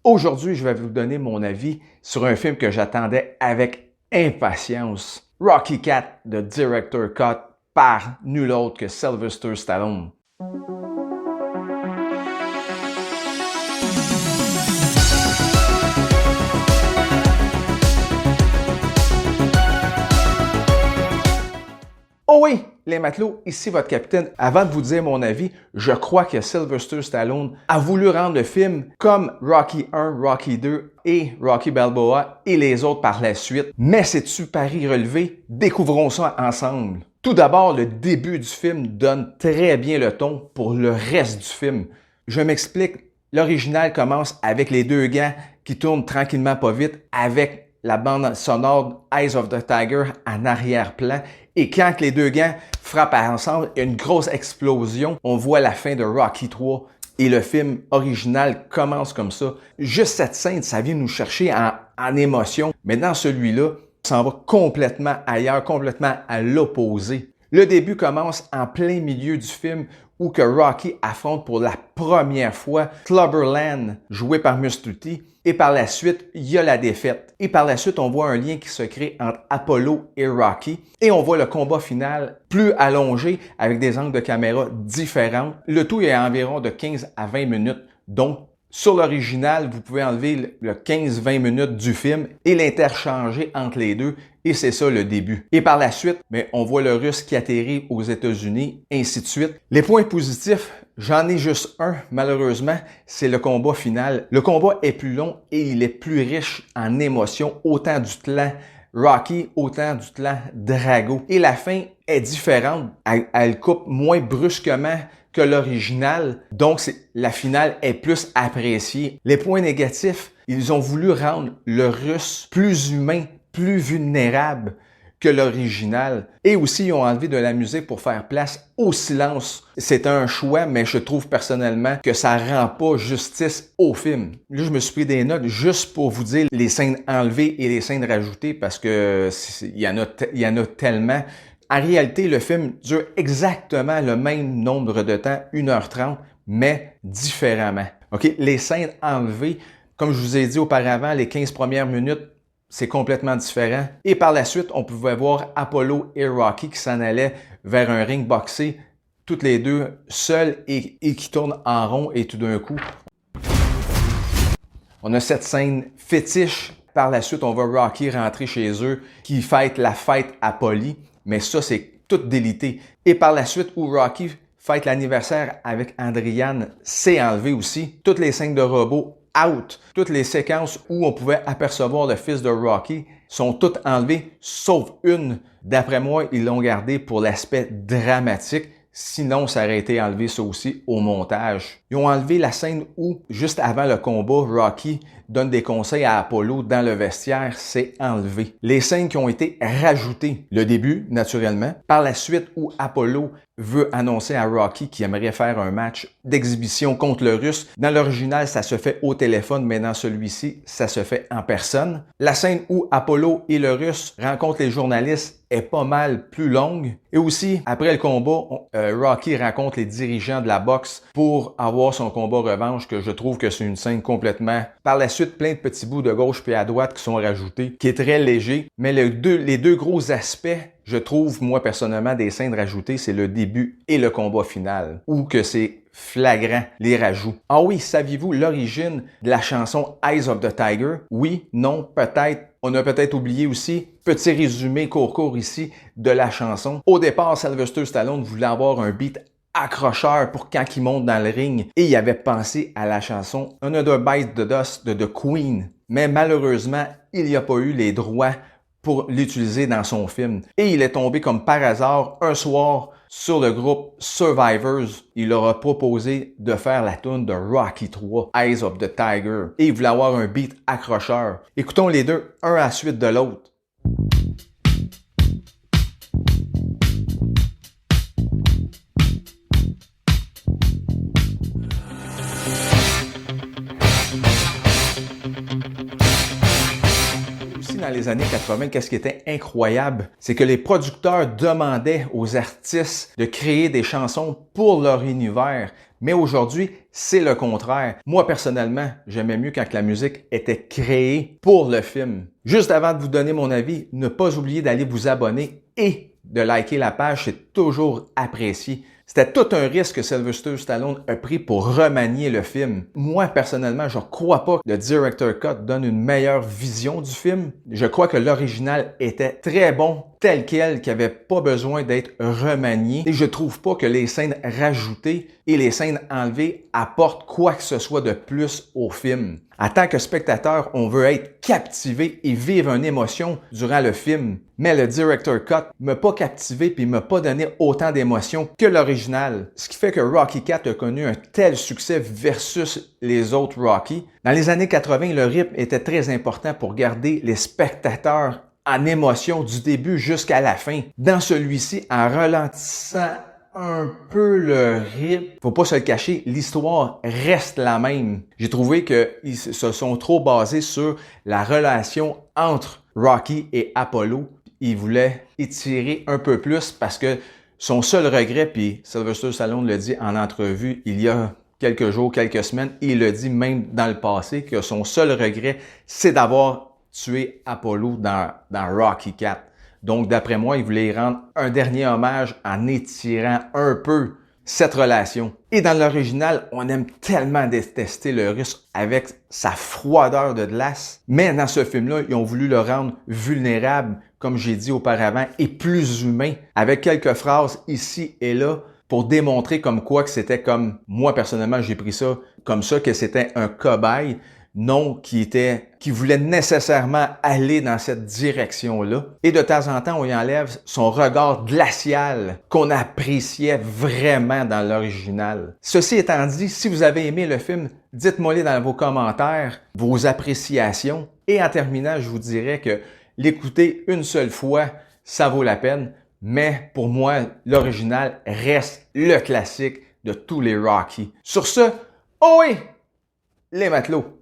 Aujourd'hui, je vais vous donner mon avis sur un film que j'attendais avec impatience. Rocky IV, de Director Cut, par nul autre que Sylvester Stallone. Oh oui, les matelots, ici votre capitaine. Avant de vous dire mon avis, je crois que Sylvester Stallone a voulu rendre le film comme Rocky 1, Rocky 2 et Rocky Balboa et les autres par la suite. Mais c'est-tu pari relevé? Découvrons ça ensemble. Tout d'abord, le début du film donne très bien le ton pour le reste du film. Je m'explique, l'original commence avec les deux gars qui tournent tranquillement pas vite avec la bande sonore Eyes of the Tiger en arrière-plan. Et quand les deux gants frappent ensemble, il y a une grosse explosion. On voit la fin de Rocky 3 et le film original commence comme ça. Juste cette scène, ça vient nous chercher en émotion. Mais dans celui-là, ça s'en va complètement ailleurs, complètement à l'opposé. Le début commence en plein milieu du film où que Rocky affronte pour la première fois Clubberland, joué par Mr. T. Et par la suite, il y a la défaite. Et par la suite, on voit un lien qui se crée entre Apollo et Rocky. Et on voit le combat final plus allongé avec des angles de caméra différents. Le tout est à environ de 15 à 20 minutes. Donc, sur l'original, vous pouvez enlever le 15-20 minutes du film et l'interchanger entre les deux. Et c'est ça le début. Et par la suite, on voit le Russe qui atterrit aux États-Unis, ainsi de suite. Les points positifs, j'en ai juste un, malheureusement, c'est le combat final. Le combat est plus long et il est plus riche en émotions, autant du clan Rocky, autant du clan Drago. Et la fin est différente. Elle coupe moins brusquement que l'original, donc la finale est plus appréciée. Les points négatifs, ils ont voulu rendre le Russe plus humain, plus vulnérable que l'original. Et aussi, ils ont enlevé de la musique pour faire place au silence. C'est un choix, mais je trouve personnellement que ça rend pas justice au film. Là, je me suis pris des notes juste pour vous dire les scènes enlevées et les scènes rajoutées parce que il y en a tellement. En réalité, le film dure exactement le même nombre de temps, 1h30, mais différemment. OK? Les scènes enlevées, comme je vous ai dit auparavant, les 15 premières minutes, c'est complètement différent. Et par la suite, on pouvait voir Apollo et Rocky qui s'en allaient vers un ring boxé, toutes les deux seuls et qui tournent en rond et tout d'un coup, on a cette scène fétiche. Par la suite, on voit Rocky rentrer chez eux qui fête la fête à Polly. Mais ça, c'est tout délité. Et par la suite, où Rocky fête l'anniversaire avec Andriane, c'est enlevé aussi. Toutes les scènes de robots, out. Toutes les séquences où on pouvait apercevoir le fils de Rocky sont toutes enlevées, sauf une. D'après moi, ils l'ont gardé pour l'aspect dramatique. Sinon, ça aurait été enlevé ça aussi au montage. Ils ont enlevé la scène où, juste avant le combat, Rocky donne des conseils à Apollo dans le vestiaire, c'est enlevé. Les scènes qui ont été rajoutées, le début, naturellement. Par la suite, où Apollo veut annoncer à Rocky qu'il aimerait faire un match d'exhibition contre le Russe. Dans l'original, ça se fait au téléphone, mais dans celui-ci, ça se fait en personne. La scène où Apollo et le Russe rencontrent les journalistes est pas mal plus longue. Et aussi, après le combat, Rocky rencontre les dirigeants de la boxe pour avoir son combat revanche, que je trouve que c'est une scène complètement... Par la suite, plein de petits bouts de gauche puis à droite qui sont rajoutés, qui est très léger. Mais les deux gros aspects, je trouve, moi, personnellement, des scènes rajoutées, c'est le début et le combat final, ou que c'est flagrant, les rajouts. Ah oui, saviez-vous l'origine de la chanson Eyes of the Tiger? Oui, non, peut-être. On a peut-être oublié aussi, petit résumé court ici de la chanson. Au départ, Sylvester Stallone voulait avoir un beat accrocheur pour quand il monte dans le ring et il avait pensé à la chanson Another Bite the Dust de The Queen. Mais malheureusement, il n'y a pas eu les droits pour l'utiliser dans son film. Et il est tombé comme par hasard un soir sur le groupe Survivors. Il leur a proposé de faire la tune de Rocky 3, Eyes of the Tiger. Et il voulait avoir un beat accrocheur. Écoutons les deux, un à la suite de l'autre. Dans les années 80, qu'est-ce qui était incroyable, c'est que les producteurs demandaient aux artistes de créer des chansons pour leur univers. Mais aujourd'hui, c'est le contraire. Moi, personnellement, j'aimais mieux quand la musique était créée pour le film. Juste avant de vous donner mon avis, ne pas oublier d'aller vous abonner et de liker la page, c'est toujours apprécié. C'était tout un risque que Sylvester Stallone a pris pour remanier le film. Moi, personnellement, je ne crois pas que le Director Cut donne une meilleure vision du film. Je crois que l'original était très bon, tel quel, qui n'avait pas besoin d'être remanié. Et je trouve pas que les scènes rajoutées et les scènes enlevées apportent quoi que ce soit de plus au film. En tant que spectateur, on veut être captivé et vivre une émotion durant le film. Mais le Director Cut m'a pas captivé puis m'a pas donné autant d'émotions que l'original. Ce qui fait que Rocky IV a connu un tel succès versus les autres Rocky. Dans les années 80, le rythme était très important pour garder les spectateurs en émotion du début jusqu'à la fin. Dans celui-ci, en ralentissant un peu le rythme, faut pas se le cacher, l'histoire reste la même. J'ai trouvé qu'ils se sont trop basés sur la relation entre Rocky et Apollo. Ils voulaient étirer un peu plus parce que son seul regret, puis Sylvester Stallone le dit en entrevue il y a quelques jours, quelques semaines, il le dit même dans le passé, que son seul regret, c'est d'avoir tué Apollo dans Rocky IV. Donc, d'après moi, il voulait rendre un dernier hommage en étirant un peu cette relation. Et dans l'original, on aime tellement détester le Russe avec sa froideur de glace. Mais dans ce film-là, ils ont voulu le rendre vulnérable, comme j'ai dit auparavant, et plus humain, avec quelques phrases ici et là, pour démontrer comme quoi que c'était comme, moi personnellement, j'ai pris ça comme ça, que c'était un cobaye. Non, qui voulait nécessairement aller dans cette direction-là. Et de temps en temps, on y enlève son regard glacial qu'on appréciait vraiment dans l'original. Ceci étant dit, si vous avez aimé le film, dites-moi-les dans vos commentaires, vos appréciations. Et en terminant, je vous dirais que l'écouter une seule fois, ça vaut la peine. Mais pour moi, l'original reste le classique de tous les Rocky. Sur ce, oh oui, les matelots!